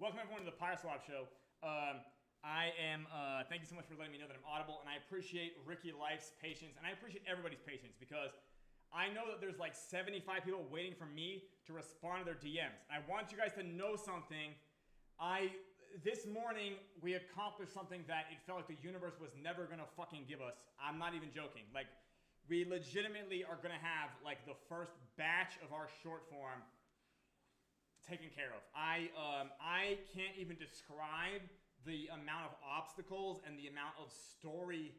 Welcome everyone to the PYRESWAP show. Thank you so much for letting me know that I'm audible, and I appreciate Ricky Life's patience, and I appreciate everybody's patience because I know that there's like 75 people waiting for me to respond to their DMs. And I want you guys to know something. This morning, we accomplished something that it felt like the universe was never gonna fucking give us. I'm not even joking. Like, we legitimately are gonna have like the first batch of our short form taken care of. I can't even describe the amount of obstacles and the amount of story.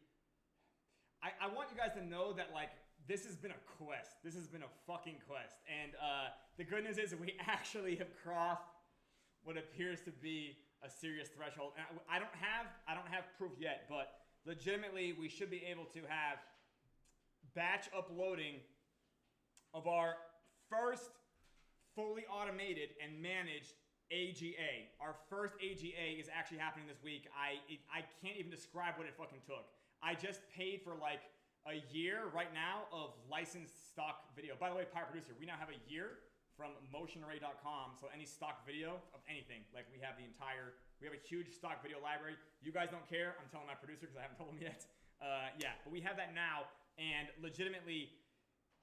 I want you guys to know that like this has been a quest. This has been a fucking quest. And the good news is that we actually have crossed what appears to be a serious threshold. And I don't have proof yet, but legitimately we should be able to have batch uploading of our first fully automated and managed AGA. Our first AGA is actually happening this week. I can't even describe what it fucking took. I just paid for like a year right now of licensed stock video. By the way, Pirate Producer, we now have a year from motionarray.com. So any stock video of anything, like we have a huge stock video library. You guys don't care. I'm telling my producer because I haven't told him yet. Yeah, but we have that now, and legitimately,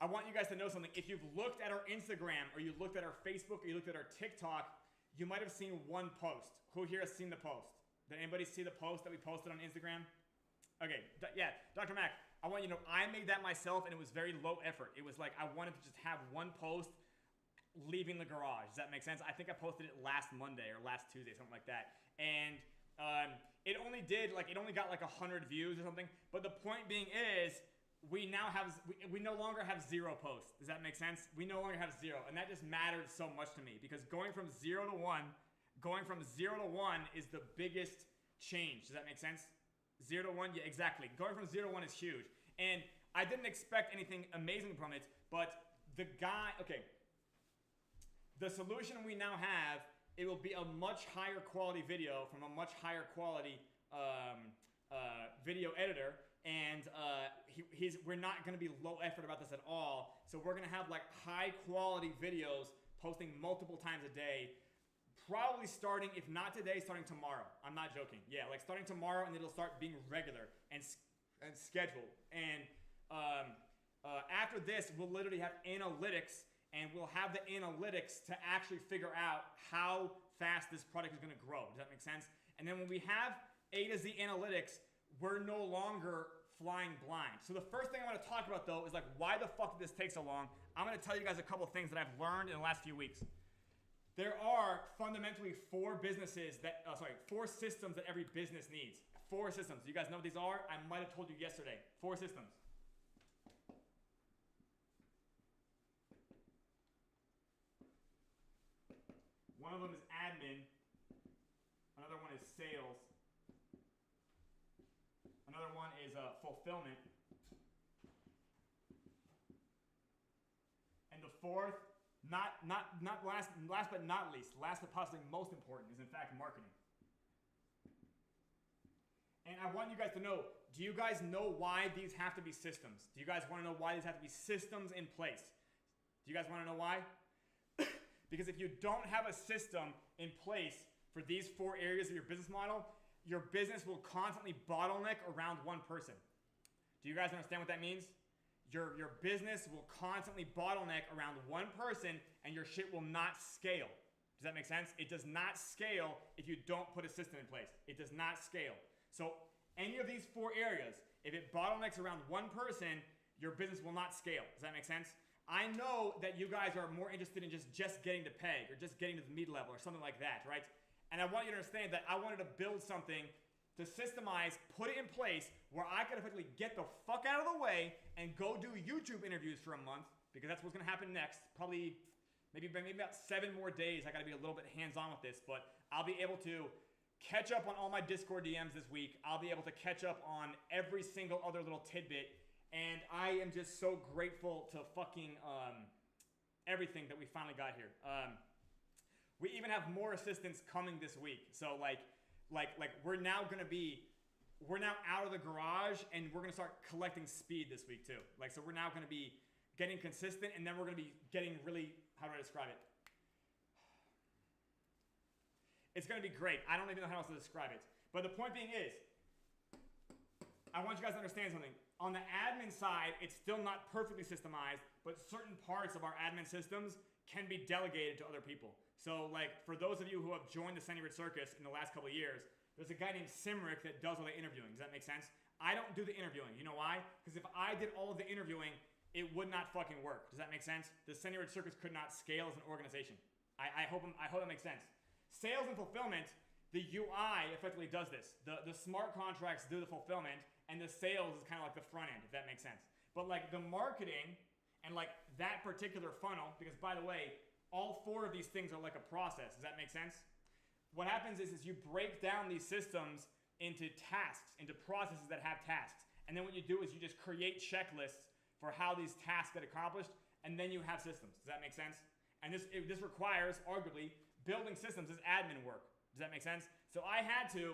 I want you guys to know something. If you've looked at our Instagram, or you looked at our Facebook, or you looked at our TikTok, you might have seen one post. Who here has seen the post? Did anybody see the post that we posted on Instagram? Okay, yeah, Dr. Mac, I want you to know, I made that myself, and it was very low effort. It was like, I wanted to just have one post leaving the garage. Does that make sense? I think I posted it last Monday, or last Tuesday, something like that. And it only got like 100 views or something. But the point being is, we no longer have 0 posts. Does that make sense? We no longer have 0. And that just mattered so much to me because going from 0 to 1 is the biggest change. Does that make sense? 0 to 1, yeah, exactly. Going from 0 to 1 is huge. And I didn't expect anything amazing from it, but the solution we now have, it will be a much higher quality video from a much higher quality video editor. And we're not going to be low effort about this at all. So we're going to have like high quality videos posting multiple times a day, probably starting, if not today, starting tomorrow. I'm not joking. Yeah, like starting tomorrow, and it'll start being regular and scheduled. And after this, we'll literally have analytics, and we'll have the analytics to actually figure out how fast this product is going to grow. Does that make sense? And then when we have A to Z analytics, we're no longer flying blind. So the first thing I want to talk about though is like, why the fuck did this take so long? I'm going to tell you guys a couple things that I've learned in the last few weeks. There are fundamentally 4 systems that every business needs. 4 systems. You guys know what these are? I might have told you yesterday. 4 systems. One of them is admin. Another one is sales. Another one is fulfillment. And the fourth, not last but not least, last but possibly most important, is in fact marketing. And I want you guys to know, do you guys know why these have to be systems? Do you guys want to know why these have to be systems in place? Do you guys want to know why? Because if you don't have a system in place for these 4 areas of your business model, your business will constantly bottleneck around one person. Do you guys understand what that means? Your business will constantly bottleneck around one person, and your shit will not scale. Does that make sense? It does not scale if you don't put a system in place. It does not scale. So any of these 4 areas, if it bottlenecks around one person, your business will not scale. Does that make sense? I know that you guys are more interested in just getting to peg or just getting to the mid-level or something like that, right? And I want you to understand that I wanted to build something to systemize, put it in place where I could effectively get the fuck out of the way and go do YouTube interviews for a month, because that's what's going to happen next. Probably maybe about 7 more days. I got to be a little bit hands-on with this, but I'll be able to catch up on all my Discord DMs this week. I'll be able to catch up on every single other little tidbit, and I am just so grateful to fucking everything that we finally got here. We even have more assistants coming this week. So like we're now out of the garage, and we're gonna start collecting speed this week too. Like, so we're now gonna be getting consistent, and then we're gonna be getting really, how do I describe it? It's going to be great. I don't even know how else to describe it. But the point being is, I want you guys to understand something. On the admin side, it's still not perfectly systemized, but certain parts of our admin systems can be delegated to other people. So like for those of you who have joined the Senior Circus in the last couple of years, there's a guy named Simric that does all the interviewing. Does that make sense? I don't do the interviewing. You know why? Because if I did all of the interviewing, it would not fucking work. Does that make sense? The Senior Circus could not scale as an organization. I hope that makes sense. Sales and fulfillment, the UI effectively does this. The smart contracts do the fulfillment, and the sales is kind of like the front end, if that makes sense. But like the marketing and like that particular funnel, because by the way, all 4 of these things are like a process. Does that make sense? What happens is you break down these systems into tasks, into processes that have tasks. And then what you do is you just create checklists for how these tasks get accomplished, and then you have systems. Does that make sense? And this requires, arguably, building systems is admin work. Does that make sense? So I had to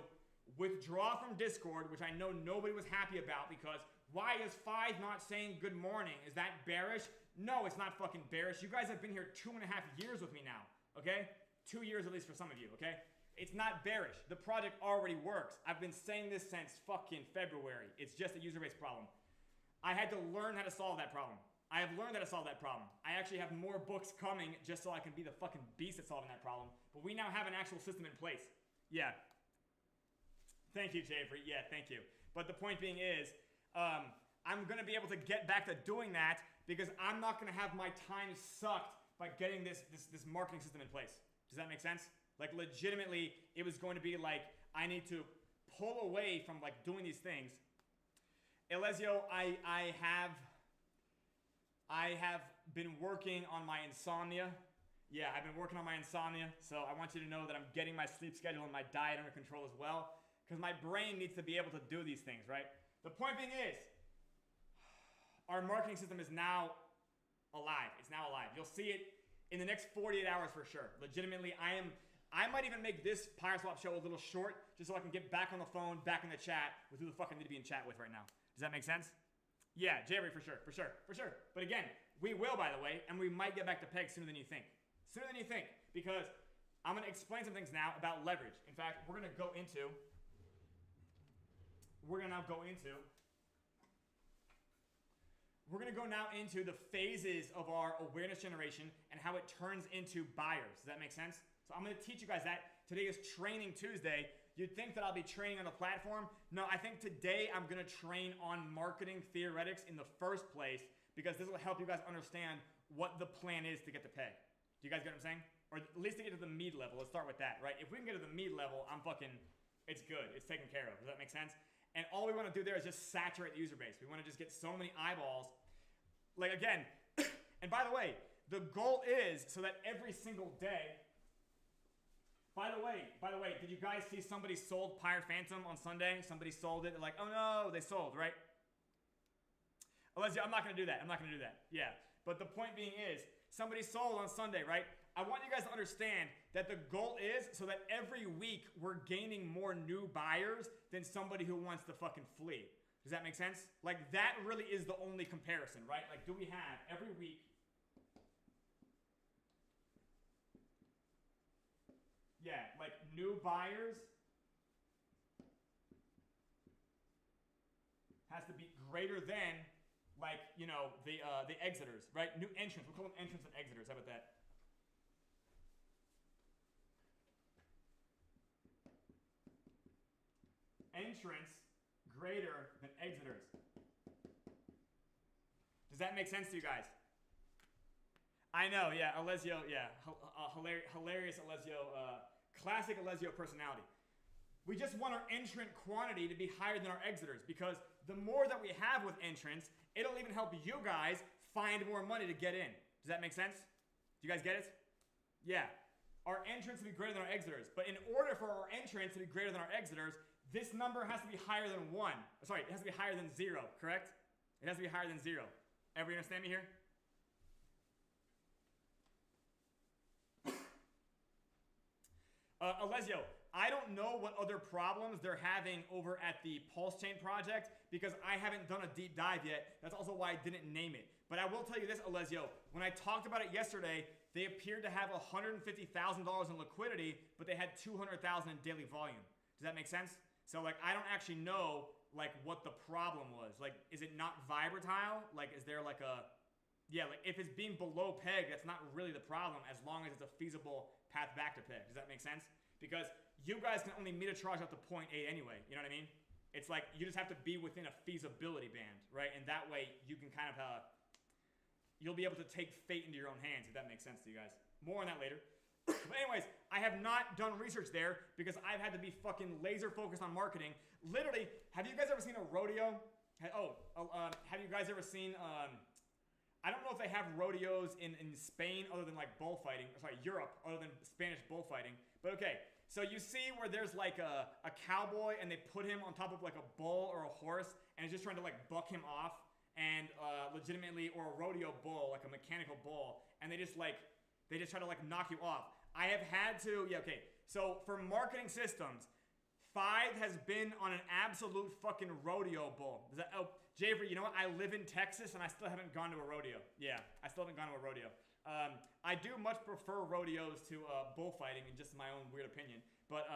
withdraw from Discord, which I know nobody was happy about, because why is 5 not saying good morning? Is that bearish? No, it's not fucking bearish. You guys have been here 2.5 years with me now, okay? 2 years at least for some of you, okay? It's not bearish. The project already works. I've been saying this since fucking February. It's just a user-based problem. I had to learn how to solve that problem. I have learned how to solve that problem. I actually have more books coming just so I can be the fucking beast at solving that problem. But we now have an actual system in place. Yeah. Thank you, Jeffrey. Yeah, thank you. But the point being is, I'm going to be able to get back to doing that because I'm not going to have my time sucked by getting this marketing system in place. Does that make sense? Like legitimately, it was going to be like, I need to pull away from like doing these things. Elezio, I have been working on my insomnia. Yeah, I've been working on my insomnia. So I want you to know that I'm getting my sleep schedule and my diet under control as well. Because my brain needs to be able to do these things, right? The point being is, our marketing system is now alive. It's now alive. You'll see it in the next 48 hours for sure. Legitimately, I might even make this PYRESWAP show a little short just so I can get back on the phone, back in the chat with who the fuck I need to be in chat with right now. Does that make sense? Yeah, Jerry, for sure. But again, we will, by the way, and we might get back to peg sooner than you think. Sooner than you think, because I'm going to explain some things now about leverage. In fact, we're going to now go into the phases of our awareness generation and how it turns into buyers. Does that make sense? So I'm going to teach you guys that. Today is Training Tuesday. You'd think that I'll be training on a platform. No, I think today I'm going to train on marketing theoretics in the first place because this will help you guys understand what the plan is to get to peg. Do you guys get what I'm saying? Or at least to get to the mid level. Let's start with that, right? If we can get to the mid level, it's good. It's taken care of. Does that make sense? And all we want to do there is just saturate the user base. We want to just get so many eyeballs. Like again, and by the way, the goal is so that every single day, by the way, did you guys see somebody sold Pyre Phantom on Sunday? Somebody sold it. They're like, oh no, they sold, right? Alessia, I'm not going to do that. Yeah. But the point being is, somebody sold on Sunday, right? I want you guys to understand that the goal is so that every week we're gaining more new buyers than somebody who wants to fucking flee. Does that make sense? Like that really is the only comparison, right? Like do we have every week? Yeah, like new buyers has to be greater than like, you know, the exiters, right? New entrants. We'll call them entrants and exiters. How about that? Entrants greater than exiters. Does that make sense to you guys? I know, yeah, Alesio, yeah, hilarious Alesio, classic Alesio personality. We just want our entrant quantity to be higher than our exiters because the more that we have with entrants, it'll even help you guys find more money to get in. Does that make sense? Do you guys get it? Yeah. Our entrants to be greater than our exiters. But in order for our entrants to be greater than our exiters, this number has to be higher than 1. Sorry, it has to be higher than 0, correct? It has to be higher than 0. Everybody understand me here? Alesio, I don't know what other problems they're having over at the Pulse Chain project because I haven't done a deep dive yet. That's also why I didn't name it. But I will tell you this, Alesio. When I talked about it yesterday, they appeared to have $150,000 in liquidity, but they had 200,000 in daily volume. Does that make sense? So like, I don't actually know like what the problem was. Like, is it not vibratile? Like, is there like a, yeah, like if it's being below peg, that's not really the problem as long as it's a feasible path back to peg. Does that make sense? Because you guys can only meter charge up to 0.8 anyway. You know what I mean? It's like you just have to be within a feasibility band, right? And that way you can kind of, you'll be able to take fate into your own hands, if that makes sense to you guys. More on that later. But anyways, I have not done research there because I've had to be fucking laser focused on marketing. Literally, have you guys ever seen a rodeo? Have you guys ever seen, I don't know if they have rodeos in Spain other than like bullfighting. Sorry, Europe other than Spanish bullfighting. But okay, so you see where there's like a cowboy and they put him on top of like a bull or a horse and it's just trying to like buck him off and legitimately, or a rodeo bull, like a mechanical bull, and they just try to like knock you off. I have had to, yeah, okay. So for marketing systems, Five has been on an absolute fucking rodeo bull. Javery, you know what? I live in Texas and I still haven't gone to a rodeo. Yeah, I still haven't gone to a rodeo. I do much prefer rodeos to bullfighting, in just my own weird opinion. But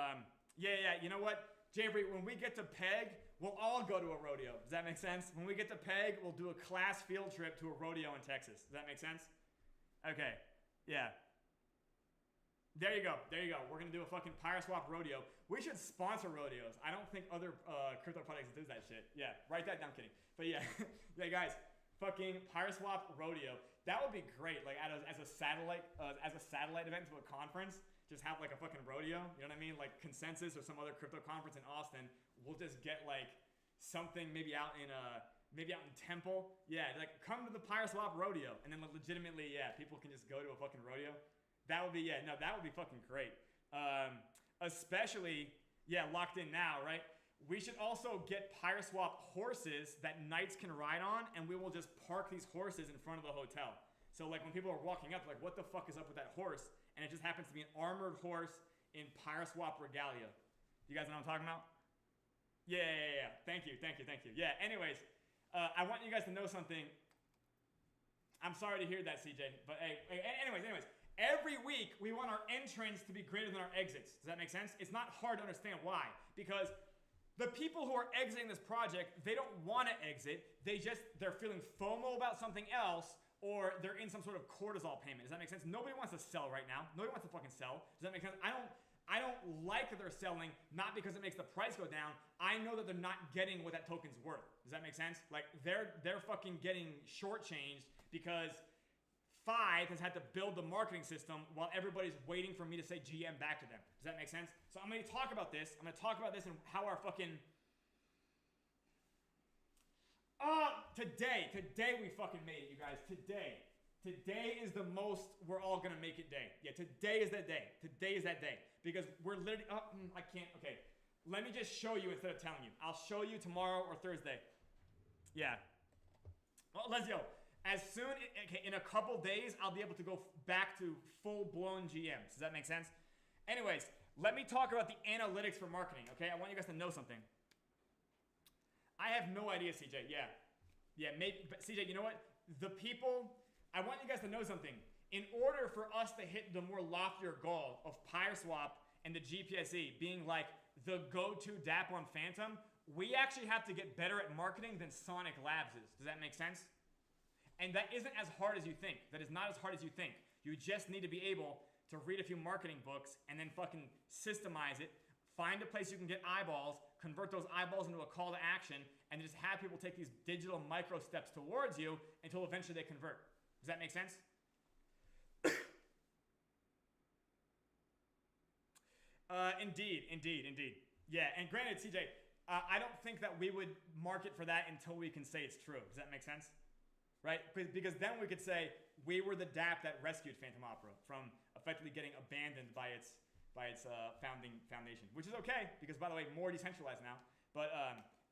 yeah, you know what? Javery, when we get to PEG, we'll all go to a rodeo. Does that make sense? When we get to PEG, we'll do a class field trip to a rodeo in Texas. Does that make sense? Okay, yeah. There you go. We're going to do a fucking PYRESWAP rodeo. We should sponsor rodeos. I don't think other crypto products do that shit. Yeah, write that down, kidding. But yeah, yeah, guys, fucking PYRESWAP rodeo. That would be great. Like as a satellite event to a conference, just have like a fucking rodeo. You know what I mean? Like Consensus or some other crypto conference in Austin. We'll just get like something maybe out in Temple. Yeah, like come to the PYRESWAP rodeo, and then like, legitimately, yeah, people can just go to a fucking rodeo. That would be, yeah, no, that would be fucking great. Especially, yeah, locked in now, right? We should also get PYRESWAP horses that knights can ride on, and we will just park these horses in front of the hotel. So like when people are walking up, like what the fuck is up with that horse? And it just happens to be an armored horse in PYRESWAP regalia. You guys know what I'm talking about? Yeah. Thank you. Yeah, anyways, I want you guys to know something. I'm sorry to hear that, CJ. But hey, anyways. Every week, we want our entrance to be greater than our exits. Does that make sense? It's not hard to understand why. Because the people who are exiting this project, they don't want to exit. They're feeling FOMO about something else, or they're in some sort of cortisol payment. Does that make sense? Nobody wants to sell right now. Nobody wants to fucking sell. Does that make sense? I don't like that they're selling, not because it makes the price go down. I know that they're not getting what that token's worth. Does that make sense? Like, they're fucking getting shortchanged because Five has had to build the marketing system while everybody's waiting for me to say GM back to them. Does that make sense? So I'm going to talk about this. I'm going to talk about this and how our fucking... Today we fucking made it, you guys. Today is the most we're all going to make it day. Yeah, today is that day. Today is that day. Because we're literally... I can't... Okay. Let me just show you instead of telling you. I'll show you tomorrow or Thursday. Yeah. Well, let's go. As soon, in a couple days, I'll be able to go back to full-blown GMs. Does that make sense? Anyways, let me talk about the analytics for marketing, okay? I want you guys to know something. I have no idea, CJ. Yeah, maybe, but CJ, you know what? I want you guys to know something. In order for us to hit the more loftier goal of PYRESWAP and the GPSE being like the go-to dApp on Phantom, we actually have to get better at marketing than Sonic Labs is. Does that make sense? And that isn't as hard as you think. That is not as hard as you think. You just need to be able to read a few marketing books and then fucking systemize it, find a place you can get eyeballs, convert those eyeballs into a call to action, and just have people take these digital micro steps towards you until eventually they convert. Does that make sense? Indeed. Yeah, and granted, CJ, I don't think that we would market for that until we can say it's true. Does that make sense? Right? Because then we could say we were the dApp that rescued Phantom Opera from effectively getting abandoned by its foundation, which is okay because, by the way, more decentralized now. But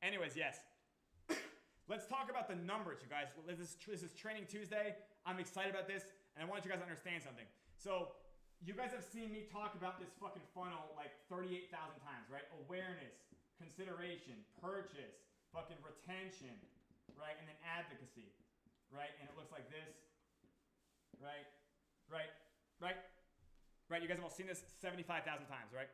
anyways, yes. Let's talk about the numbers, you guys. This is Training Tuesday. I'm excited about this, and I want you guys to understand something. So you guys have seen me talk about this fucking funnel like 38,000 times, right? Awareness, consideration, purchase, fucking retention, right? And then advocacy. Right, and it looks like this, right? right? Right, you guys have all seen this 75,000 times, right?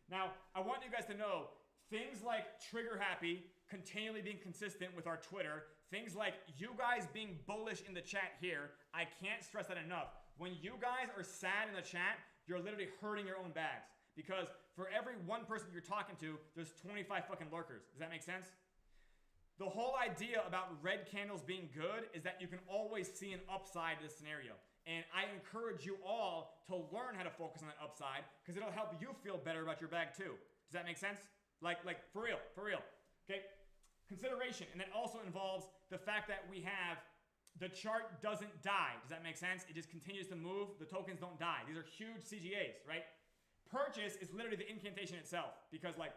Now, I want you guys to know things like trigger happy, continually being consistent with our Twitter, things like you guys being bullish in the chat here, I can't stress that enough. When you guys are sad in the chat, you're literally hurting your own bags. Because for every one person you're talking to, there's 25 fucking lurkers. Does that make sense? The whole idea about red candles being good is that you can always see an upside to the scenario. And I encourage you all to learn how to focus on that upside because it'll help you feel better about your bag too. Does that make sense? Like for real. Okay? Consideration. And that also involves the fact that we have the chart doesn't die. Does that make sense? It just continues to move. The tokens don't die. These are huge CGAs, right? Purchase is literally the incantation itself because like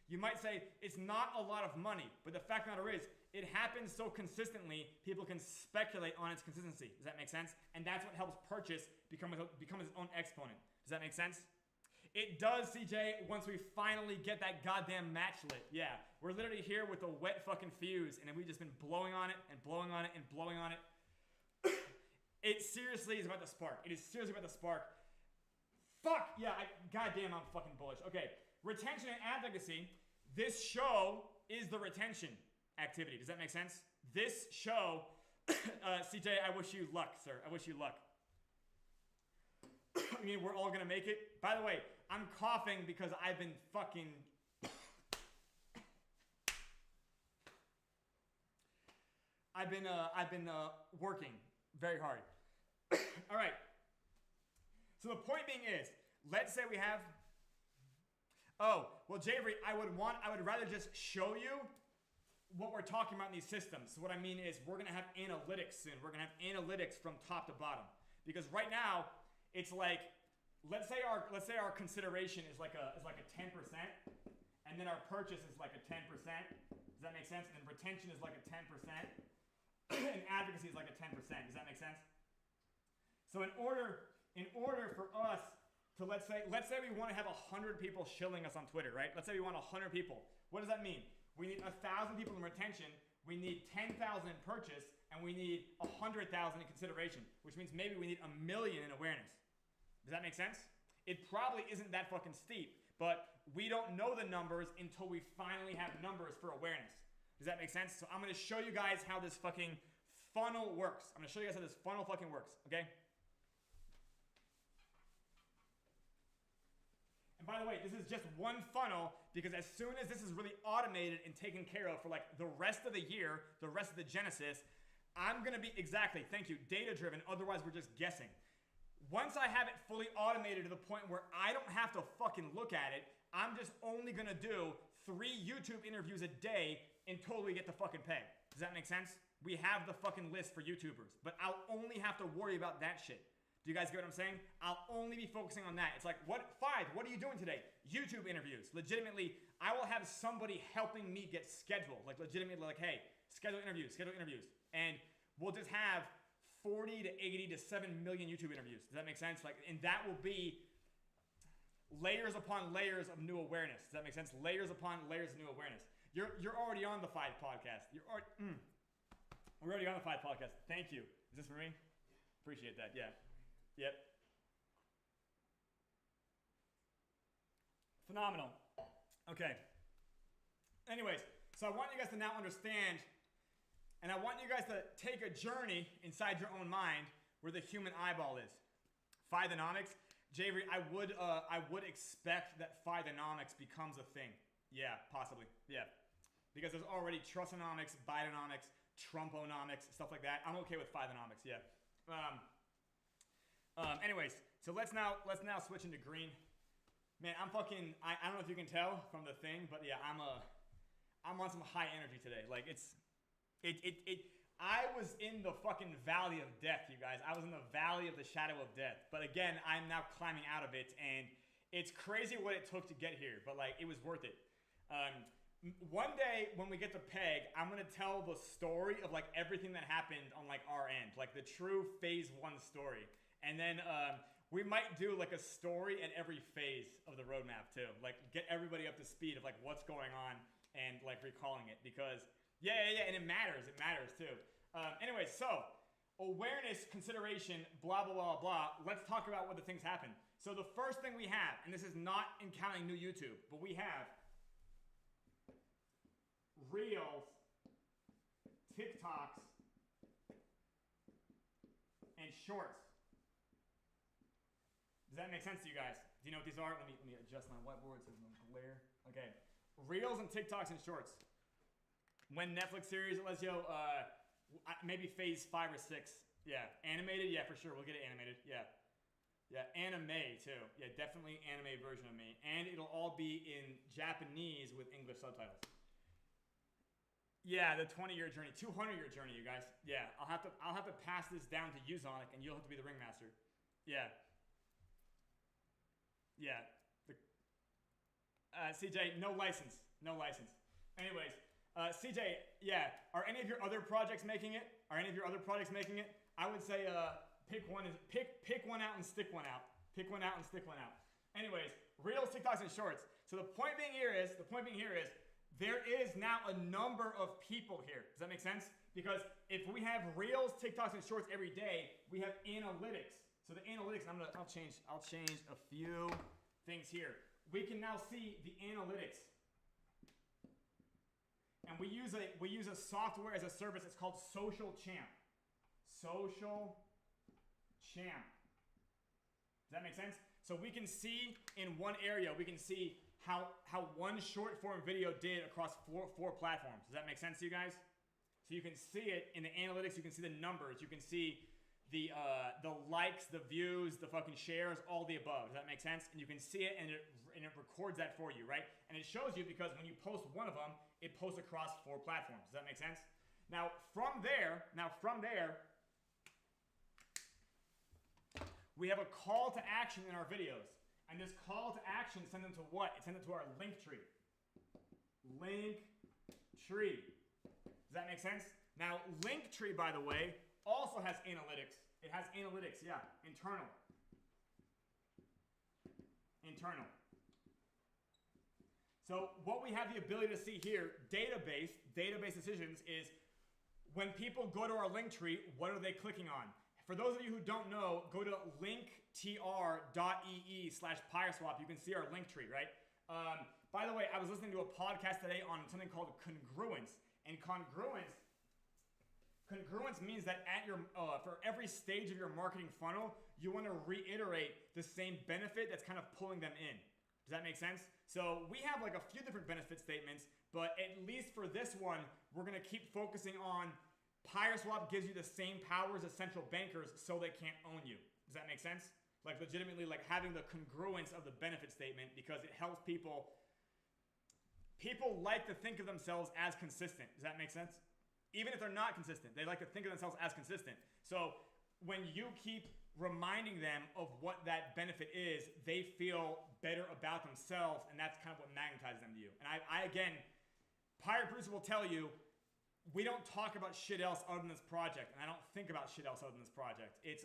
you might say it's not a lot of money, but the fact of the matter is it happens so consistently, people can speculate on its consistency. Does that make sense? And that's what helps purchase become its own exponent. Does that make sense? It does, CJ, once we finally get that goddamn match lit. Yeah, we're literally here with a wet fucking fuse, and we've just been blowing on it and blowing on it and blowing on it. It seriously is about the spark. It is seriously about the spark. Fuck! Yeah, goddamn, I'm fucking bullish. Okay, retention and advocacy. This show is the retention activity. Does that make sense? This show, CJ, I wish you luck, sir. I wish you luck. I mean, we're all gonna make it. By the way, I'm coughing because I've been fucking... I've been working very hard. All right. So the point being is, let's say we have... Oh, well, Javery, I would rather just show you what we're talking about in these systems. So what I mean is we're going to have analytics soon. We're going to have analytics from top to bottom. Because right now, it's like, let's say our consideration is like a 10%, and then our purchase is like a 10%. Does that make sense? And then retention is like a 10%, and advocacy is like a 10%. Does that make sense? So in order for us to let's say we want to have 100 people shilling us on Twitter, right? Let's say we want 100 people. What does that mean? We need 1,000 people in retention, we need 10,000 in purchase, and we need 100,000 in consideration, which means maybe we need 1 million in awareness. Does that make sense? It probably isn't that fucking steep, but we don't know the numbers until we finally have numbers for awareness. Does that make sense? So I'm going to show you guys how this fucking funnel works. I'm going to show you guys how this funnel fucking works, okay? And by the way, this is just one funnel because as soon as this is really automated and taken care of for like the rest of the year, the rest of the Genesis, I'm going to be, exactly, thank you, data-driven, otherwise we're just guessing. Once I have it fully automated to the point where I don't have to fucking look at it, I'm just only going to do 3 YouTube interviews a day until we get the fucking pay. Does that make sense? We have the fucking list for YouTubers, but I'll only have to worry about that shit. Do you guys get what I'm saying? I'll only be focusing on that. It's like, what are you doing today? YouTube interviews. Legitimately, I will have somebody helping me get scheduled. Like legitimately like, hey, schedule interviews. And we'll just have 40 to 80 to 7 million YouTube interviews. Does that make sense? Like, and that will be layers upon layers of new awareness. Does that make sense? Layers upon layers of new awareness. You're already on the Five podcast. We're already on the Five podcast. Thank you. Is this for me? Appreciate that. Yeah. Yep. Phenomenal. Okay. Anyways, so I want you guys to now understand, and I want you guys to take a journey inside your own mind where the human eyeball is. Fiveonomics. Javery, I would expect that Fiveonomics becomes a thing. Yeah, possibly. Yeah. Because there's already Trustonomics, Bidenomics, Trumponomics, stuff like that. I'm okay with Fiveonomics, yeah. Anyways, so let's now switch into green. Man, I don't know if you can tell from the thing, but yeah, I'm on some high energy today. Like I was in the fucking valley of death, you guys. I was in the valley of the shadow of death. But again, I'm now climbing out of it, and it's crazy what it took to get here, but like it was worth it. One day when we get to PEG, I'm gonna tell the story of like everything that happened on like our end, like the true phase 1 story. And then we might do like a story at every phase of the roadmap too. Like get everybody up to speed of like what's going on and like recalling it because yeah, and it matters too. Anyway, so awareness, consideration, blah, blah, blah, blah. Let's talk about what the things happen. So the first thing we have, and this is not in counting new YouTube, but we have Reels, TikToks, and Shorts. Does that make sense to you guys? Do you know what these are? Let me adjust my whiteboard so there's no glare. Okay. Reels and TikToks and Shorts. When Netflix series, Alessio, maybe phase 5 or 6. Yeah. Animated? Yeah, for sure. We'll get it animated. Yeah. Yeah, anime too. Yeah, definitely anime version of me. And it'll all be in Japanese with English subtitles. Yeah, the 20-year journey, 200-year journey, you guys. Yeah, I'll have to pass this down to you, Zonic, and you'll have to be the ringmaster. Yeah. Yeah. CJ, no license. No license. Anyways, CJ, yeah. Are any of your other projects making it? I would say pick one out and stick one out. Anyways, Reels, TikToks, and Shorts. So the point being here is there is now a number of people here. Does that make sense? Because if we have Reels, TikToks, and Shorts every day, we have analytics. So the analytics, I'll change a few things here. We can now see the analytics. And we use a software as a service. It's called Social Champ. Social Champ. Does that make sense? So we can see in one area, we can see how one short form video did across four platforms. Does that make sense to you guys? So you can see it in the analytics. You can see the numbers. You can see the likes, the views, the fucking shares, all the above. Does that make sense? And you can see it, and it records that for you, right? And it shows you because when you post one of them, it posts across 4 platforms. Does that make sense? Now from there, we have a call to action in our videos. And this call to action sends them to what? It sends them to our link tree. Linktree. Does that make sense? Now, Linktree, by the way, also has analytics. It has analytics, yeah. Internal. So what we have the ability to see here, database decisions, is when people go to our Linktree, what are they clicking on? For those of you who don't know, go to linktr.ee/PYRESWAP. You can see our link tree, right? By the way, I was listening to a podcast today on something called congruence. And congruence means that for every stage of your marketing funnel, you want to reiterate the same benefit that's kind of pulling them in. Does that make sense? So we have like a few different benefit statements, but at least for this one, we're going to keep focusing on PYRESWAP gives you the same powers as central bankers, so they can't own you. Does that make sense? Like legitimately, like having the congruence of the benefit statement, because it helps people. People like to think of themselves as consistent. Does that make sense? Even if they're not consistent, they like to think of themselves as consistent. So when you keep reminding them of what that benefit is, they feel better about themselves, and that's kind of what magnetizes them to you. And I again, Pirate Bruce will tell you, we don't talk about shit else other than this project, and I don't think about shit else other than this project. It's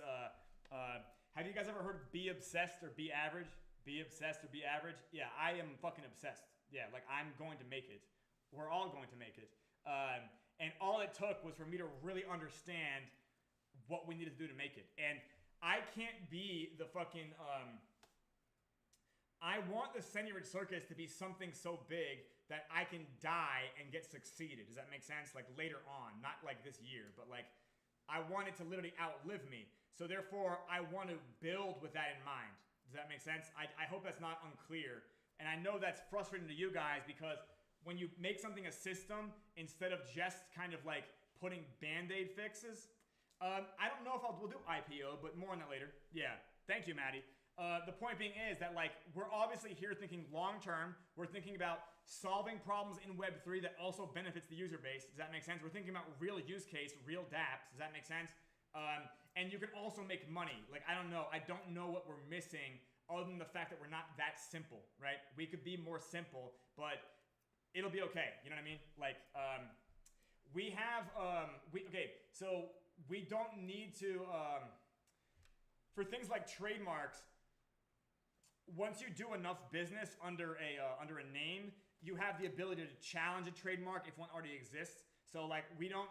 have you guys ever heard be obsessed or be average? Be obsessed or be average? Yeah, I am fucking obsessed. Yeah, like I'm going to make it. We're all going to make it. And all it took was for me to really understand what we needed to do to make it. And I can't be the fucking I want the Senorita Circus to be something so big that I can die and get succeeded. Does that make sense? Like later on, not like this year, but like I want it to literally outlive me. So therefore, I want to build with that in mind. Does that make sense? I hope that's not unclear. And I know that's frustrating to you guys because when you make something a system instead of just kind of like putting Band-Aid fixes, I don't know if we'll do IPO, but more on that later. Yeah, thank you, Maddie. The point being is that like we're obviously here thinking long term. We're thinking about solving problems in Web3 that also benefits the user base. Does that make sense? We're thinking about real use case, real dApps. Does that make sense? And you can also make money. Like I don't know what we're missing other than the fact that we're not that simple, right? We could be more simple, but it'll be okay. You know what I mean? Like we have so we don't need to for things like trademarks. Once you do enough business under a name, you have the ability to challenge a trademark if one already exists. So like we don't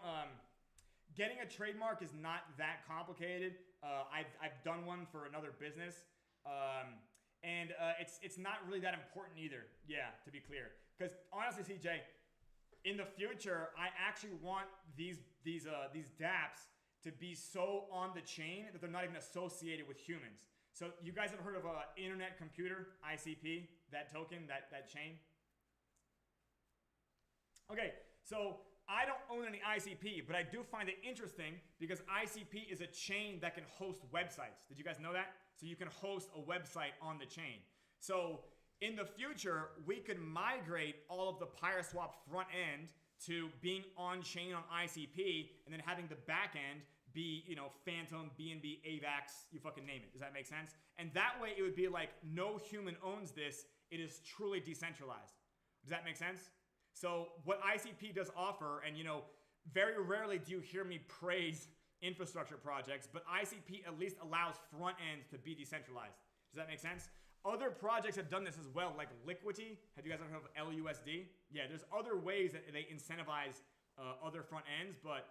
Getting a trademark is not that complicated. I've done one for another business. And it's not really that important either. Yeah, to be clear. Because honestly, CJ, in the future, I actually want these dApps to be so on the chain that they're not even associated with humans. So you guys have heard of Internet Computer, ICP, that token, that chain? Okay, so I don't own any ICP, but I do find it interesting because ICP is a chain that can host websites. Did you guys know that? So you can host a website on the chain. So in the future, we could migrate all of the PYRESWAP front end to being on chain on ICP and then having the back end be, you know, Phantom, BNB, AVAX, you fucking name it. Does that make sense? And that way it would be like no human owns this. It is truly decentralized. Does that make sense? So what ICP does offer, and you know, very rarely do you hear me praise infrastructure projects, but ICP at least allows front ends to be decentralized. Does that make sense? Other projects have done this as well, like Liquidity. Have you guys ever heard of LUSD? Yeah, there's other ways that they incentivize other front ends, but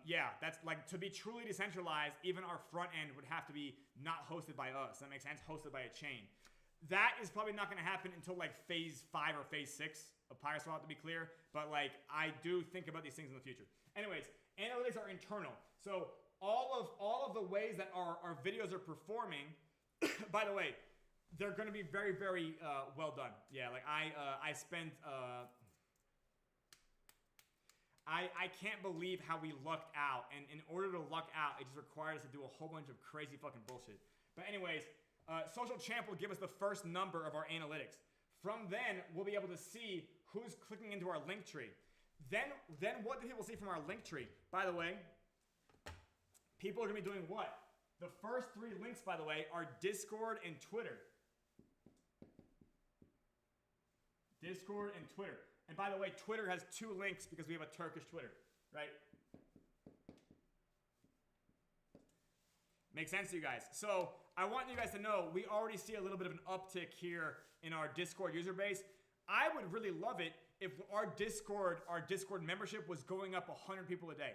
yeah, that's like to be truly decentralized, even our front end would have to be not hosted by us. That makes sense? Hosted by a chain. That is probably not going to happen until like phase 5 or phase 6 of PYRESWAP, to be clear. But like, I do think about these things in the future. Anyways, analytics are internal. So all of the ways that our videos are performing, by the way, they're going to be very, very well done. Yeah, like I spent. I can't believe how we lucked out, and in order to luck out, it just required us to do a whole bunch of crazy fucking bullshit. But anyways. Social Champ will give us the first number of our analytics. From then, we'll be able to see who's clicking into our link tree. Then what do people see from our link tree? By the way, people are going to be doing what? The first 3 links, by the way, are Discord and Twitter. Discord and Twitter. And by the way, Twitter has 2 links because we have a Turkish Twitter, right? Makes sense to you guys. So I want you guys to know we already see a little bit of an uptick here in our Discord user base. I would really love it if our Discord membership was going up 100 people a day,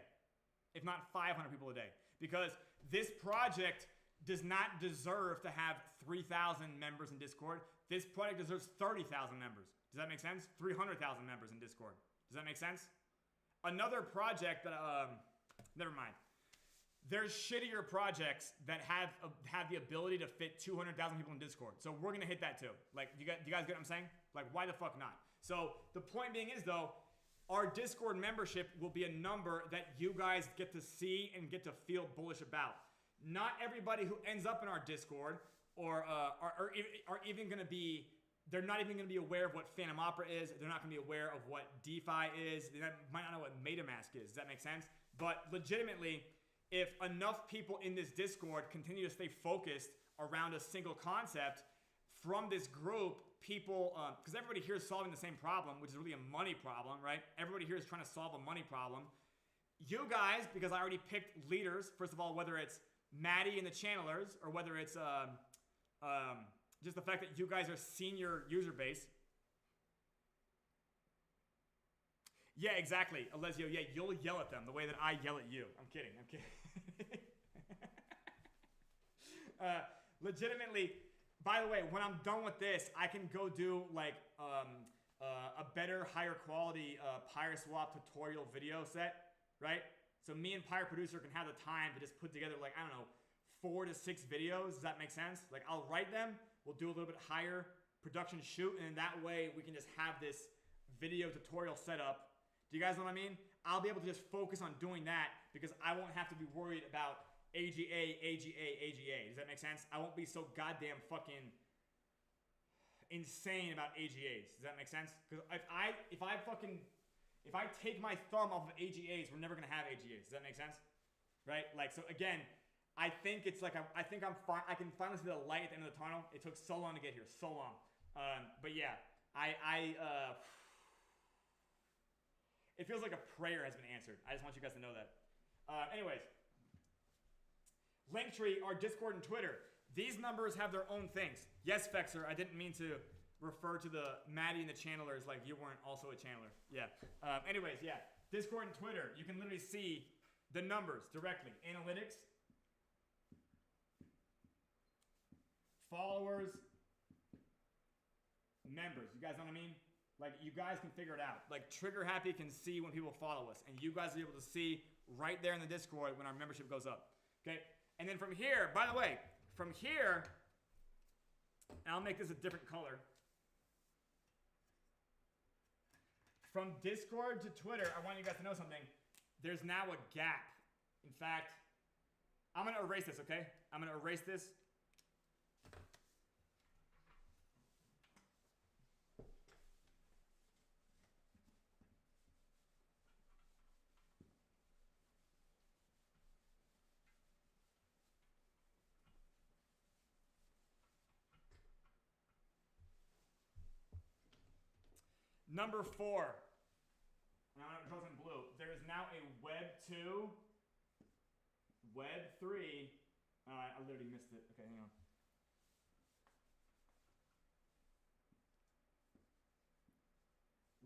if not 500 people a day, because this project does not deserve to have 3,000 members in Discord. This project deserves 30,000 members. Does that make sense? 300,000 members in Discord. Does that make sense? Another project that never mind. There's shittier projects that have the ability to fit 200,000 people in Discord. So we're going to hit that too. Like, do you guys get what I'm saying? Like, why the fuck not? So the point being is, though, our Discord membership will be a number that you guys get to see and get to feel bullish about. Not everybody who ends up in our Discord are even going to be, they're not even going to be aware of what Phantom Opera is. They're not going to be aware of what DeFi is. They might not know what MetaMask is. Does that make sense? But legitimately, if enough people in this Discord continue to stay focused around a single concept from this group, people, because everybody here is solving the same problem, which is really a money problem, right? Everybody here is trying to solve a money problem. You guys, because I already picked leaders, first of all, whether it's Maddie and the channelers, or whether it's just the fact that you guys are senior user base. Yeah, exactly, Alessio. Yeah, you'll yell at them the way that I yell at you. I'm kidding. Legitimately, by the way, when I'm done with this, I can go do like a better, higher quality PYRESWAP tutorial video set, right? So me and PyroProducer can have the time to just put together like, I don't know, 4 to 6 videos. Does that make sense? Like, I'll write them. We'll do a little bit higher production shoot, and that way we can just have this video tutorial set up. Do you guys know what I mean? I'll be able to just focus on doing that because I won't have to be worried about AGA. Does that make sense? I won't be so goddamn fucking insane about AGAs. Does that make sense? Because if I take my thumb off of AGAs, we're never gonna have AGAs. Does that make sense? Right? Like, so again, I think it's like I think I'm fine. I can finally see the light at the end of the tunnel. It took so long to get here, so long. But yeah, it feels like a prayer has been answered. I just want you guys to know that. Anyways, Linktree, our Discord and Twitter. These numbers have their own things. Yes, Fexer, I didn't mean to refer to the Maddie and the channelers like you weren't also a channeler. Yeah. Anyways, yeah. Discord and Twitter, you can literally see the numbers directly. Analytics, followers, members. You guys know what I mean? Like, you guys can figure it out. Like, Trigger Happy can see when people follow us, and you guys will be able to see right there in the Discord when our membership goes up. Okay? And then from here, by the way, from here, and I'll make this a different color. From Discord to Twitter, I want you guys to know something. There's now a gap. In fact, I'm going to erase this, okay? I'm going to erase this. Number 4. And I'm going to draw this in blue. There is now a Web 2, Web 3. I literally missed it. Okay, hang on.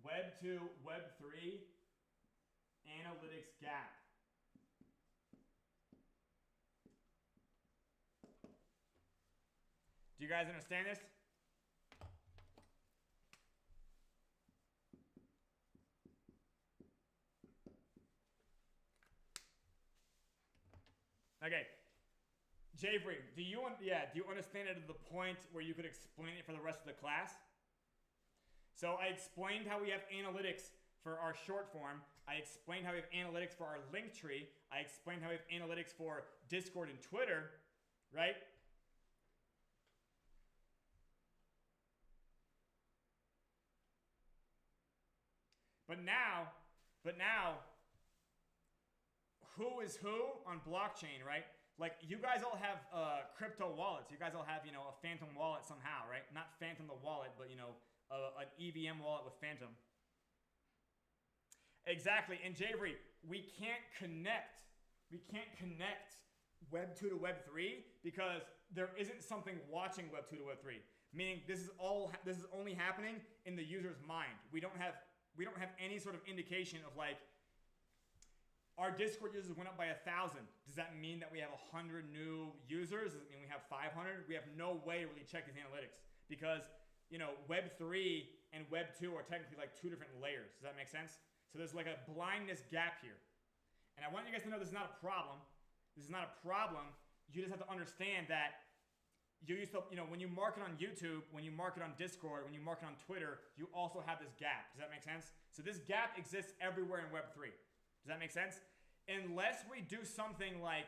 Web 2, Web 3, analytics gap. Do you guys understand this? Okay, Jeffrey, do you understand it to the point where you could explain it for the rest of the class? So I explained how we have analytics for our short form. I explained how we have analytics for our link tree. I explained how we have analytics for Discord and Twitter, right? But now, who is who on blockchain, right? Like, you guys all have crypto wallets. You guys all have, a Phantom wallet somehow, right? Not Phantom the wallet, but, an EVM wallet with Phantom. Exactly. And Jeffrey, we can't connect Web 2 to Web 3 because there isn't something watching Web 2 to Web 3. Meaning this is only happening in the user's mind. We don't have any sort of indication of, like, our Discord users went up by 1,000. Does that mean that we have 100 new users? Does it mean we have 500? We have no way to really check these analytics because, Web 3 and Web 2 are technically like two different layers. Does that make sense? So there's like a blindness gap here. And I want you guys to know this is not a problem. This is not a problem. You just have to understand that you used to, when you market on YouTube, when you market on Discord, when you market on Twitter, you also have this gap. Does that make sense? So this gap exists everywhere in Web 3. Does that make sense? Unless we do something like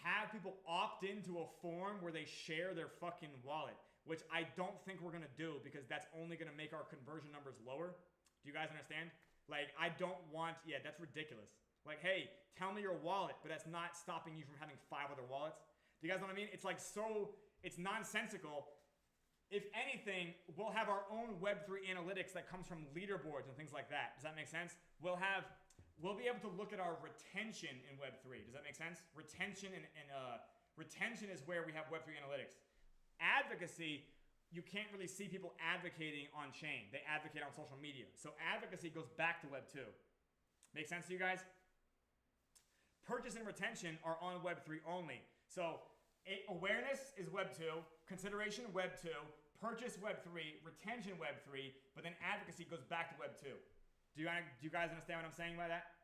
have people opt into a form where they share their fucking wallet, which I don't think we're going to do because that's only going to make our conversion numbers lower. Do you guys understand? Like, I don't want, that's ridiculous. Like, hey, tell me your wallet, but that's not stopping you from having 5 other wallets. Do you guys know what I mean? It's like it's nonsensical. If anything, we'll have our own Web3 analytics that comes from leaderboards and things like that. Does that make sense? We'll be able to look at our retention in Web3. Does that make sense? Retention retention is where we have Web3 analytics. Advocacy, you can't really see people advocating on chain. They advocate on social media. So advocacy goes back to Web 2. Make sense to you guys? Purchase and retention are on Web 3 only. So awareness is Web 2, consideration Web 2, purchase Web 3, retention Web 3, but then advocacy goes back to Web 2. Do you guys understand what I'm saying by that?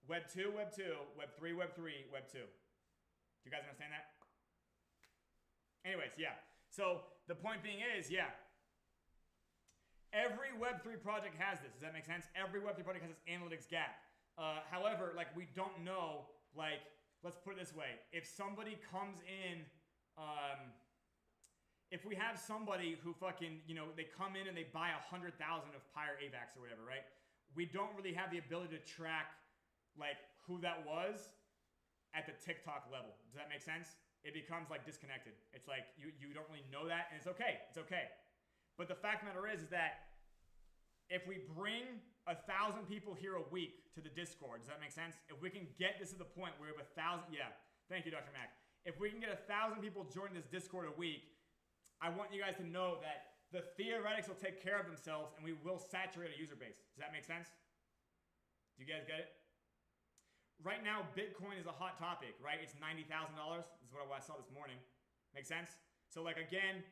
Web 2, Web 2, Web 3, Web 3, Web 2. Do you guys understand that? Anyways, yeah. So the point being is, every Web 3 project has this. Does that make sense? Every Web 3 project has this analytics gap. However, like, we don't know, like, let's put it this way. If somebody comes in, if we have somebody who fucking, they come in and they buy 100,000 of Pyre AVAX or whatever, right? We don't really have the ability to track, like, who that was at the TikTok level. Does that make sense? It becomes, like, disconnected. It's like you don't really know that, and it's okay. It's okay. But the fact of the matter is that if we bring 1,000 people here a week to the Discord, does that make sense? If we can get this to the point where we have 1,000, thank you, Dr. Mac. If we can get 1,000 people join this Discord a week, I want you guys to know that the theoretics will take care of themselves and we will saturate a user base. Does that make sense? Do you guys get it? Right now, Bitcoin is a hot topic, right? It's $90,000. This is what I saw this morning. Make sense? So like again,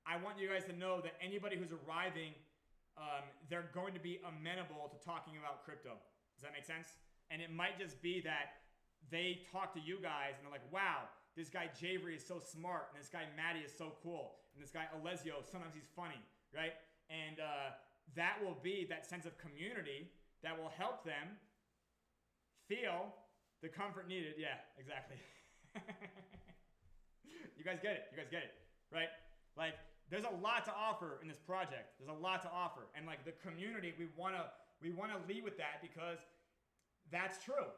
I want you guys to know that anybody who's arriving, they're going to be amenable to talking about crypto. Does that make sense? And it might just be that they talk to you guys and they're like, wow, this guy Javery is so smart, and this guy Matty is so cool, and this guy Alessio, sometimes he's funny, right? And that will be that sense of community that will help them feel the comfort needed. Yeah, exactly. You guys get it. You guys get it, right? Like, there's a lot to offer in this project. There's a lot to offer, and like the community, we wanna lead with that because that's true.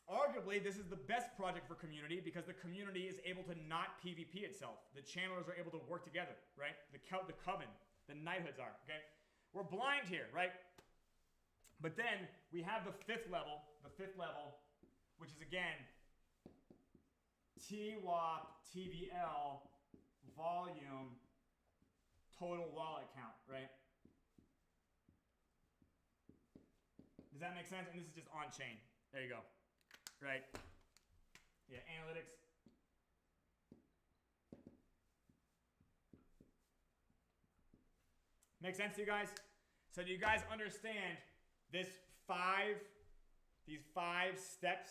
Arguably, this is the best project for community because the community is able to not PvP itself. The channelers are able to work together, right? The coven, the knighthoods are, okay? We're blind here, right? But then we have the fifth level, which is again, TWAP, TVL, volume, total wallet count, right? Does that make sense? And this is just on chain. There you go. Right? Yeah, analytics. Make sense to you guys? So do you guys understand these five steps?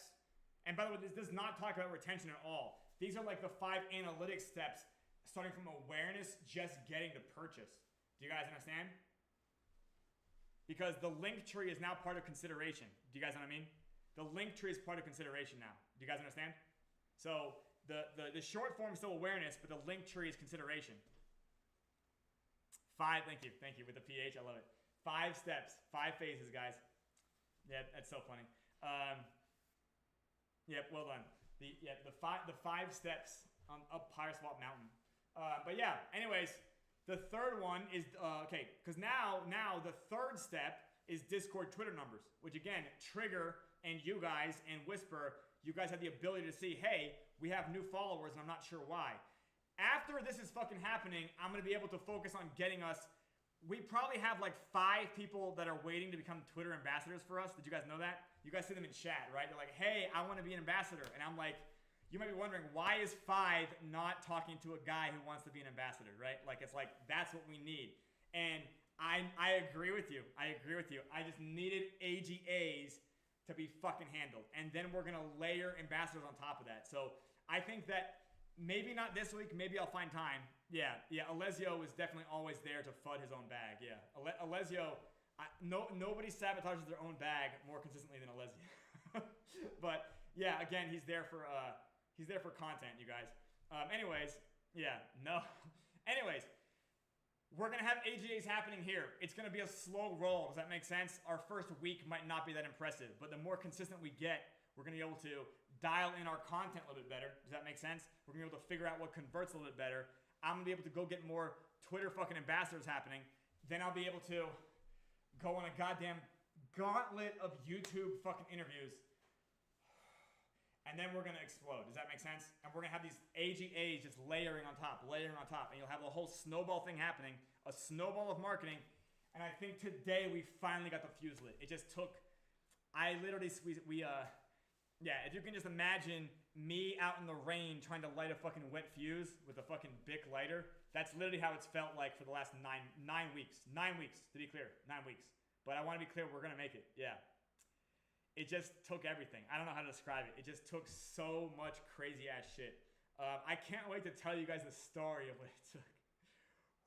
And by the way, this does not talk about retention at all. These are like the 5 analytics steps starting from awareness, just getting to purchase. Do you guys understand? Because the link tree is now part of consideration. Do you guys know what I mean? The link tree is part of consideration now. Do you guys understand? So the short form is still awareness, but the link tree is consideration. 5, thank you, with the PH, I love it. 5 steps, 5 phases, guys. Yeah, that's so funny. Yep, well done. The 5 steps up PYRESWAP Mountain. But yeah, anyways, the third one is, okay, because now the third step is Discord Twitter numbers, which again, Trigger and you guys and Whisper, you guys have the ability to see, hey, we have new followers and I'm not sure why. After this is fucking happening, I'm going to be able to focus on getting us, we probably have like 5 people that are waiting to become Twitter ambassadors for us. Did you guys know that? You guys see them in chat, right? They're like, hey, I want to be an ambassador. And I'm like, you might be wondering, why is 5 not talking to a guy who wants to be an ambassador, right? Like, it's like, that's what we need. And I agree with you. I just needed AGAs to be fucking handled. And then we're going to layer ambassadors on top of that. So I think that maybe not this week, maybe I'll find time. Yeah, Alessio is definitely always there to FUD his own bag. Yeah, Alessio, nobody sabotages their own bag more consistently than Alessio. But yeah, again, he's there for content, you guys. Anyways, we're going to have AGAs happening here. It's going to be a slow roll. Does that make sense? Our first week might not be that impressive, but the more consistent we get, we're going to be able to dial in our content a little bit better. Does that make sense? We're going to be able to figure out what converts a little bit better. I'm going to be able to go get more Twitter fucking ambassadors happening. Then I'll be able to go on a goddamn gauntlet of YouTube fucking interviews. And then we're going to explode. Does that make sense? And we're going to have these AGAs just layering on top. And you'll have the whole snowball thing happening, a snowball of marketing. And I think today we finally got the fuse lit. It just took, if you can just imagine me out in the rain trying to light a fucking wet fuse with a fucking Bic lighter. That's literally how it's felt like for the last 9 weeks. 9 weeks, to be clear. 9 weeks. But I want to be clear, we're going to make it. Yeah. It just took everything. I don't know how to describe it. It just took so much crazy ass shit. I can't wait to tell you guys the story of what it took.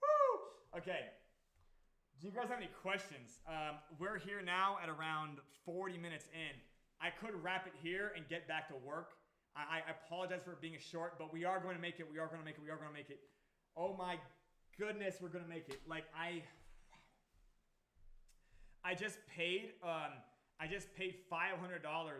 Woo! Okay. Do you guys have any questions? We're here now at around 40 minutes in. I could wrap it here and get back to work. I apologize for it being short, but we are going to make it. We are going to make it. Oh my goodness, we're going to make it. Like I just paid $500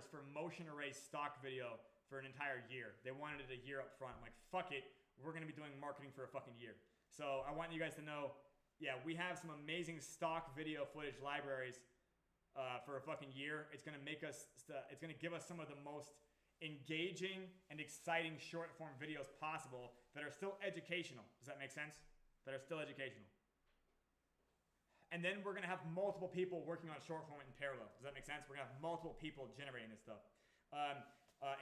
for motion array stock video for an entire year. They wanted it a year up front. I'm like, fuck it. We're going to be doing marketing for a fucking year. So I want you guys to know, yeah, we have some amazing stock video footage libraries for a fucking year. It's going to make us, it's going to give us some of the most engaging and exciting short form videos possible that are still educational. Does that make sense? that are still educational. And then we're gonna have multiple people working on short form in parallel. Does that make sense? We're gonna have multiple people generating this stuff.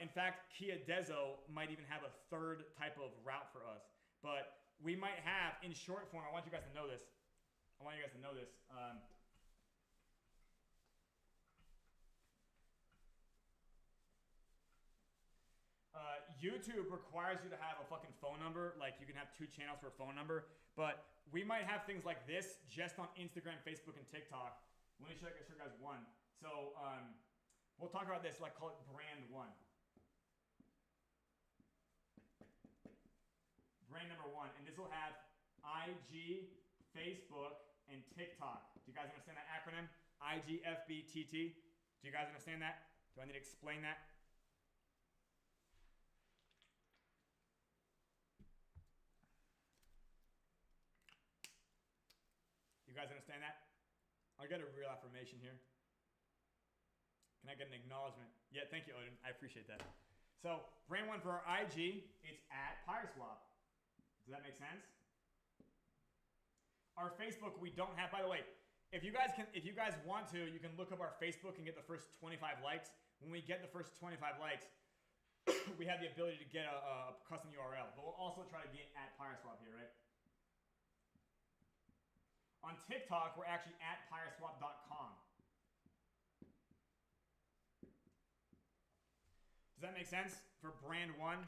In fact, Kia Dezo might even have a third type of route for us. But we might have, in short form, I want you guys to know this. YouTube requires you to have a fucking phone number. Like, you can have 2 channels for a phone number. But we might have things like this just on Instagram, Facebook, and TikTok. Let me show you guys one. So we'll talk about this, like, call it brand 1. Brand number 1. And this will have IG, Facebook, and TikTok. Do you guys understand that acronym? IGFBTT. Do you guys understand that? Do I need to explain that? You guys understand that? I'll get a real affirmation here. Can I get an acknowledgement? Yeah, thank you, Odin. I appreciate that. So, brand 1 for our IG, it's at PYRESWAP. Does that make sense? Our Facebook, we don't have, by the way, if you guys want to, you can look up our Facebook and get the first 25 likes. When we get the first 25 likes, we have the ability to get a custom URL. But we'll also try to get at PYRESWAP here, right? On TikTok, we're actually at pyreswap.com. Does that make sense for brand 1?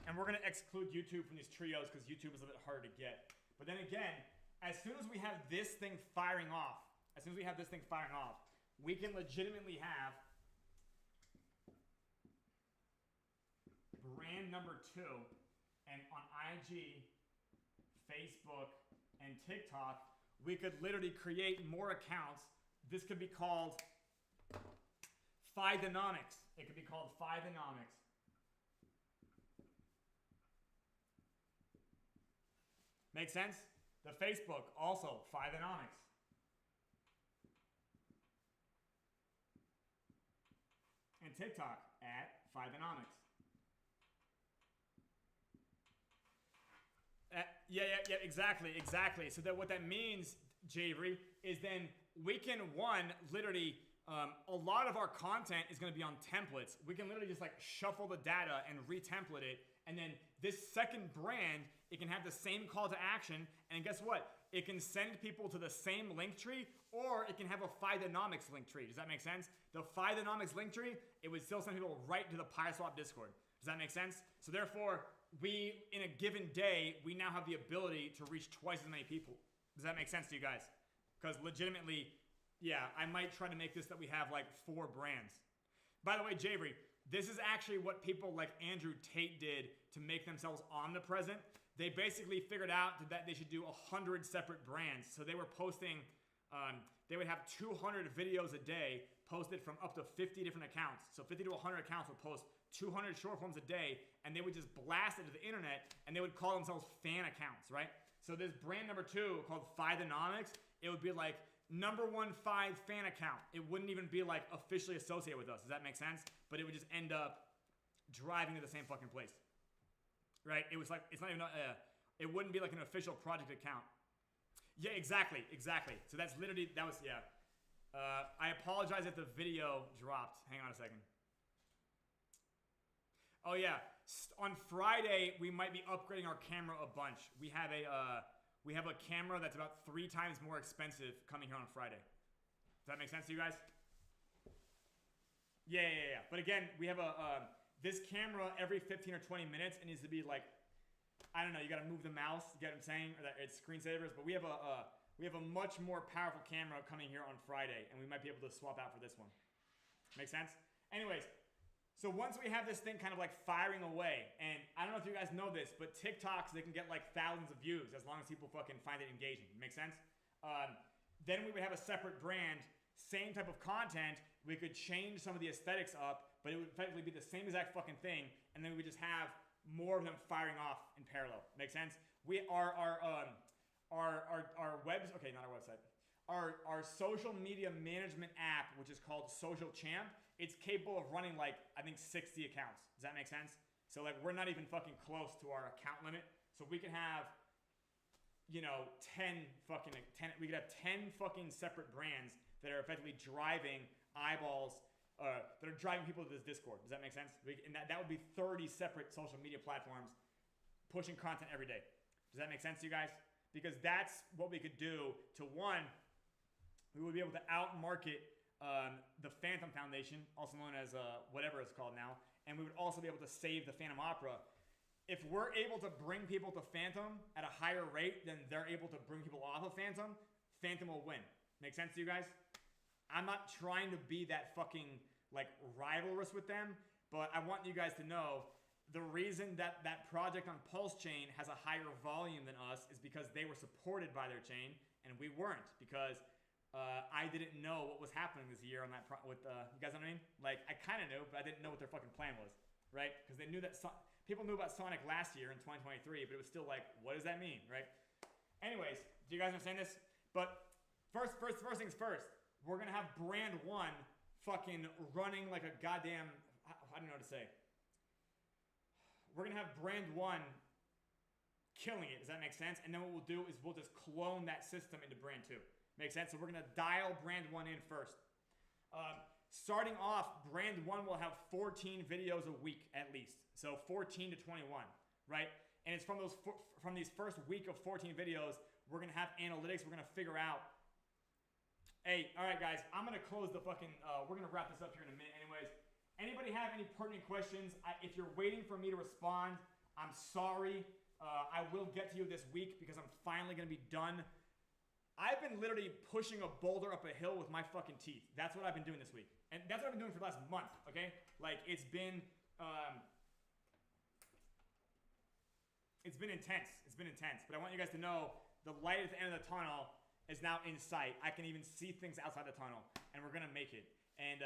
And we're going to exclude YouTube from these trios because YouTube is a bit harder to get. But then again, as soon as we have this thing firing off, we can legitimately have brand number 2, and on IG, Facebook, and TikTok, we could literally create more accounts. This could be called Fidenomics. It could be called Fidenomics. Make sense? The Facebook, also Fidenomics. And TikTok, at Fidenomics. Yeah, exactly. So that what that means, Javery, is then we can, literally, a lot of our content is going to be on templates. We can literally just like shuffle the data and retemplate it. And then this second brand, it can have the same call to action. And guess what? It can send people to the same link tree, or it can have a Fidenomics link tree. Does that make sense? The Fidenomics link tree, it would still send people right to the PYRESWAP Discord. Does that make sense? So therefore, we, in a given day, we now have the ability to reach twice as many people. Does that make sense to you guys? Because legitimately, yeah, I might try to make this that we have like 4 brands. By the way, Javery, this is actually what people like Andrew Tate did to make themselves omnipresent. They basically figured out that they should do 100 separate brands. So they were posting, they would have 200 videos a day posted from up to 50 different accounts. So 50 to 100 accounts would post 200 short forms a day, and they would just blast it to the internet, and they would call themselves fan accounts, right? So this brand number 2 called Fidenomics, it would be like number 1 fan account. It wouldn't even be like officially associated with us. Does that make sense? But it would just end up driving to the same fucking place, right? It was like, it's not even, it wouldn't be like an official project account. Yeah, exactly. So that's literally, that was, yeah. I apologize if the video dropped. Hang on a second. Oh yeah, on Friday we might be upgrading our camera a bunch. We have a camera that's about 3 times more expensive coming here on Friday. Does that make sense to you guys? Yeah. But again, we have this camera every 15 or 20 minutes. It needs to be like, I don't know, you got to move the mouse. You get what I'm saying? Or that it's screensavers. But we have a much more powerful camera coming here on Friday, and we might be able to swap out for this one. Make sense? Anyways. So once we have this thing kind of like firing away, and I don't know if you guys know this, but TikToks, they can get like thousands of views as long as people fucking find it engaging. Make sense? Then we would have a separate brand, same type of content. We could change some of the aesthetics up, but it would effectively be the same exact fucking thing, and then we would just have more of them firing off in parallel. Make sense? Our webs, okay, not our website. Our social media management app, which is called Social Champ, it's capable of running like, I think 60 accounts. Does that make sense? So like we're not even fucking close to our account limit. So we can have, you know, 10 fucking, 10, we could have 10 fucking separate brands that are effectively driving eyeballs, that are driving people to this Discord. Does that make sense? And that would be 30 separate social media platforms pushing content every day. Does that make sense to you guys? Because that's what we could do to, one, we would be able to outmarket the Phantom Foundation, also known as whatever it's called now, and we would also be able to save the Phantom Opera. If we're able to bring people to Phantom at a higher rate than they're able to bring people off of Phantom, Phantom will win. Make sense to you guys? I'm not trying to be that fucking like rivalrous with them, but I want you guys to know the reason that that project on Pulse Chain has a higher volume than us is because they were supported by their chain and we weren't, because I didn't know what was happening this year on that with you guys know what I mean? Like I kind of knew, but I didn't know what their fucking plan was, right? Because they knew that people knew about Sonic last year in 2023, but it was still like, what does that mean, right? Anyways, do you guys understand this? But first things first. We're gonna have brand one fucking running like a goddamn, I don't know what to say. We're gonna have brand one killing it. Does that make sense? And then what we'll do is we'll just clone that system into brand two. Make sense? So we're gonna dial brand one in first. Starting off, brand one will have 14 videos a week at least. So 14 to 21, right? And it's from these first week of 14 videos, we're gonna have analytics. We're gonna figure out, hey, all right, guys, I'm going to close the fucking, we're going to wrap this up here in a minute anyways. Anybody have any pertinent questions? If you're waiting for me to respond, I'm sorry. I will get to you this week because I'm finally going to be done. I've been literally pushing a boulder up a hill with my fucking teeth. That's what I've been doing this week. And that's what I've been doing for the last month, okay? Like, it's been intense. It's been intense. But I want you guys to know the light at the end of the tunnel is now in sight. I can even see things outside the tunnel, and we're gonna make it. And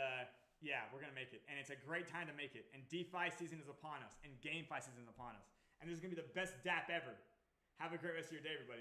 yeah, we're gonna make it. And it's a great time to make it. And DeFi season is upon us, and GameFi season is upon us. And this is gonna be the best DApp ever. Have a great rest of your day, everybody.